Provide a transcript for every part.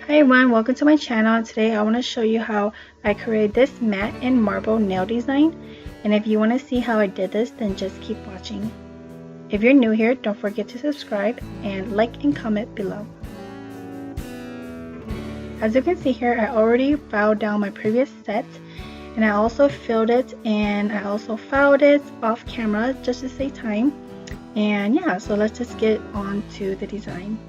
Hi everyone, welcome to my channel. Today I want to show you how I created this matte and marble nail design. And if you want to see how I did this, then just keep watching. If you're new here, don't forget to subscribe and like and comment below. As you can see here, I already filed down my previous set, and I also filled it and I also filed it off camera just to save time. And yeah, so let's just get on to the design.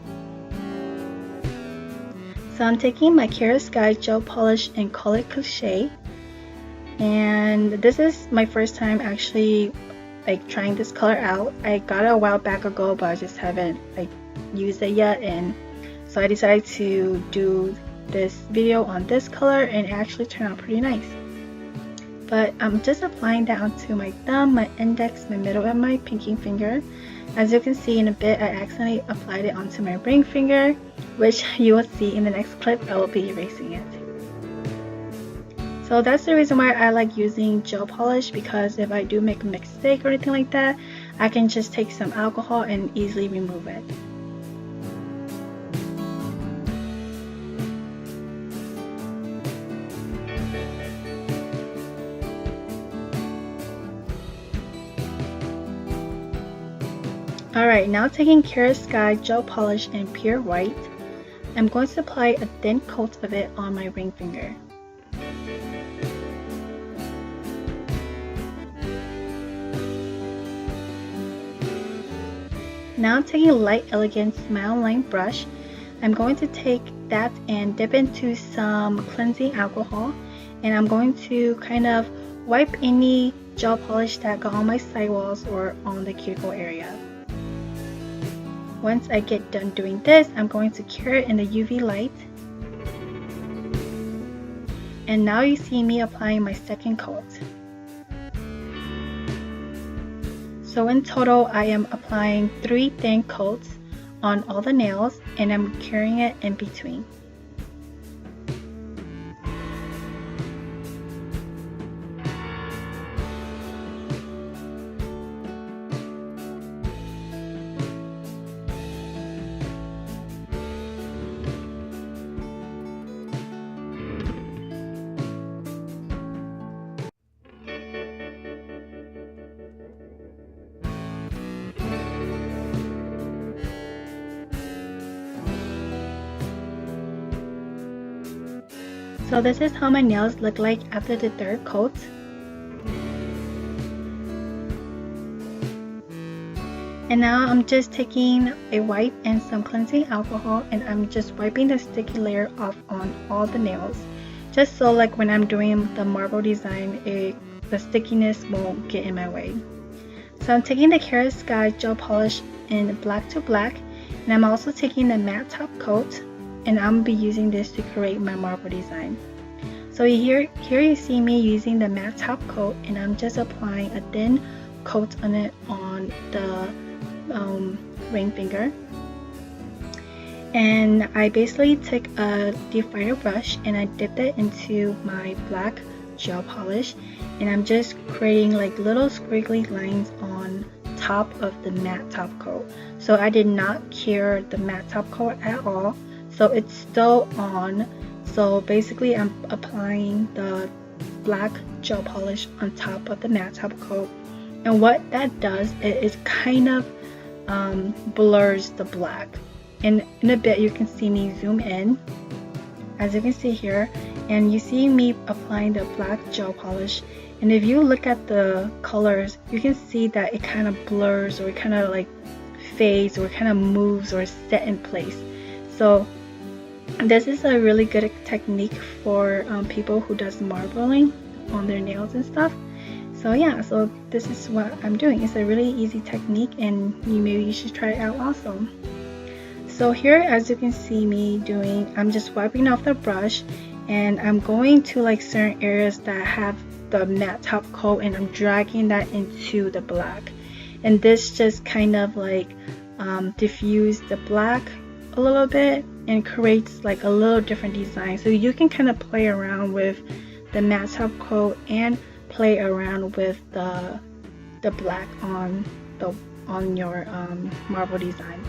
So I'm taking my Kiarasky Gel Polish in color Cliché, and this is my first time actually trying this color out. I got it a while back ago, but I just haven't used it yet, and so I decided to do this video on this color, and it actually turned out pretty nice. But I'm just applying that onto my thumb, my index, my middle, and my pinky finger. As you can see in a bit, I accidentally applied it onto my ring finger, which you will see in the next clip. I will be erasing it. So that's the reason why I like using gel polish, because if I do make a mistake or anything like that, I can just take some alcohol and easily remove it. Alright, now taking Kiarasky Gel Polish in pure white, I'm going to apply a thin coat of it on my ring finger. Now taking a light elegant smile line brush, I'm going to take that and dip into some cleansing alcohol, and I'm going to kind of wipe any gel polish that got on my sidewalls or on the cuticle area. Once I get done doing this, I'm going to cure it in the UV light. And now you see me applying my second coat. So in total, I am applying 3 thin coats on all the nails, and I'm curing it in between. So this is how my nails look like after the third coat. And now I'm just taking a wipe and some cleansing alcohol, and I'm just wiping the sticky layer off on all the nails, just so like when I'm doing the marble design, the stickiness won't get in my way. So I'm taking the Kiarasky Gel Polish in black to black, and I'm also taking the matte top coat, and I'm gonna be using this to create my marble design. So here you see me using the matte top coat, and I'm just applying a thin coat on it on the ring finger. And I basically took a definer brush and I dipped it into my black gel polish, and I'm just creating like little squiggly lines on top of the matte top coat. So I did not cure the matte top coat at all, so it's still on. So basically I'm applying the black gel polish on top of the matte top coat, and what that does is kind of blurs the black. And in a bit you can see me zoom in, as you can see here, and you see me applying the black gel polish, and if you look at the colors, you can see that it kind of blurs, or it kind of like fades, or it kind of moves or set in place. So this is a really good technique for people who does marbling on their nails and stuff. So yeah, so this is what I'm doing. It's a really easy technique, and maybe you should try it out also. So here, as you can see me doing, I'm just wiping off the brush, and I'm going to like certain areas that have the matte top coat, and I'm dragging that into the black, and this just kind of like diffuse the black a little bit and creates like a little different design. So you can kind of play around with the matte top coat and play around with the black on your marble design.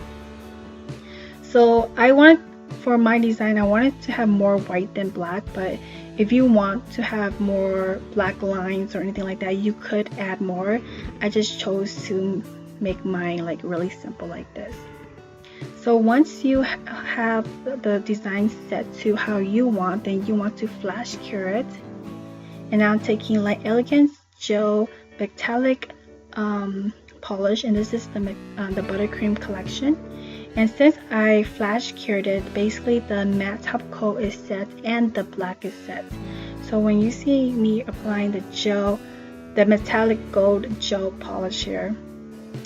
So I want for my design, I wanted to have more white than black, but if you want to have more black lines or anything like that, you could add more. I just chose to make mine like really simple like this. So once you have the design set to how you want, then you want to flash cure it. And I'm taking Light Elegance Gel Metallic Polish, and this is the Buttercream collection. And since I flash cured it, basically the matte top coat is set and the black is set. So when you see me applying the metallic gold gel polish here,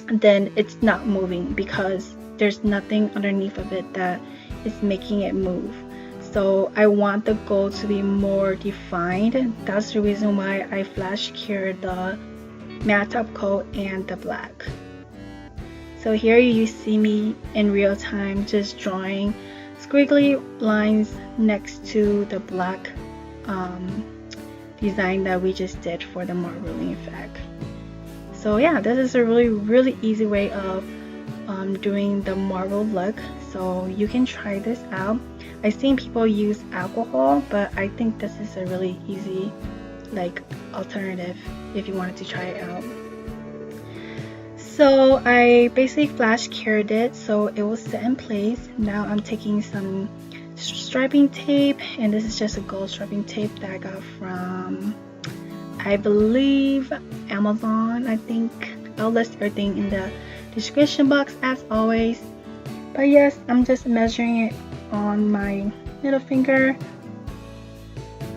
then it's not moving because there's nothing underneath of it that is making it move. So I want the gold to be more defined. That's the reason why I flash cured the matte top coat and the black. So here you see me in real time just drawing squiggly lines next to the black design that we just did for the marbling effect. So yeah, this is a really easy way of doing the marble look. So you can try this out. I've seen people use alcohol, but I think this is a really easy like alternative if you wanted to try it out. So I basically flash cured it so it will set in place. Now I'm taking some striping tape, and this is just a gold striping tape that I got from, I believe, Amazon. I think I'll list everything in the description box as always. But yes, I'm just measuring it on my middle finger,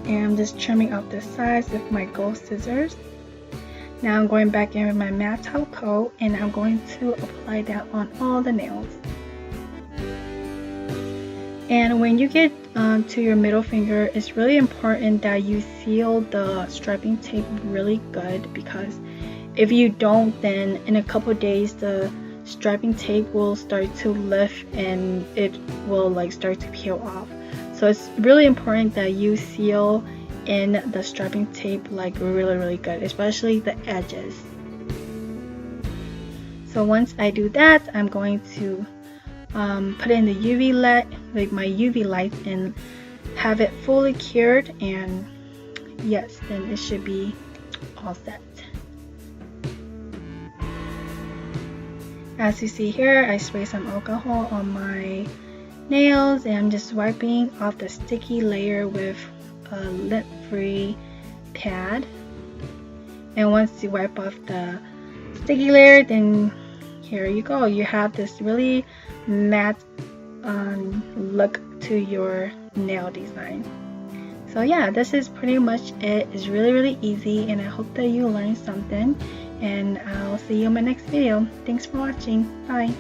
and I'm just trimming out the sides with my gold scissors. Now I'm going back in with my matte top coat, and I'm going to apply that on all the nails. And when you get to your middle finger, it's really important that you seal the striping tape really good, because if you don't, then in a couple days the striping tape will start to lift and it will like start to peel off. So it's really important that you seal in the striping tape like really good, especially the edges. So once I do that, I'm going to put in the UV light, like my UV light, and have it fully cured, and yes, then it should be all set. As you see here, I spray some alcohol on my nails, and I'm just wiping off the sticky layer with a lint-free pad. And once you wipe off the sticky layer, then here you go. You have this really matte look to your nail design. So yeah, this is pretty much it. It's really easy, and I hope that you learned something, and I'll see you in my next video. Thanks for watching. Bye.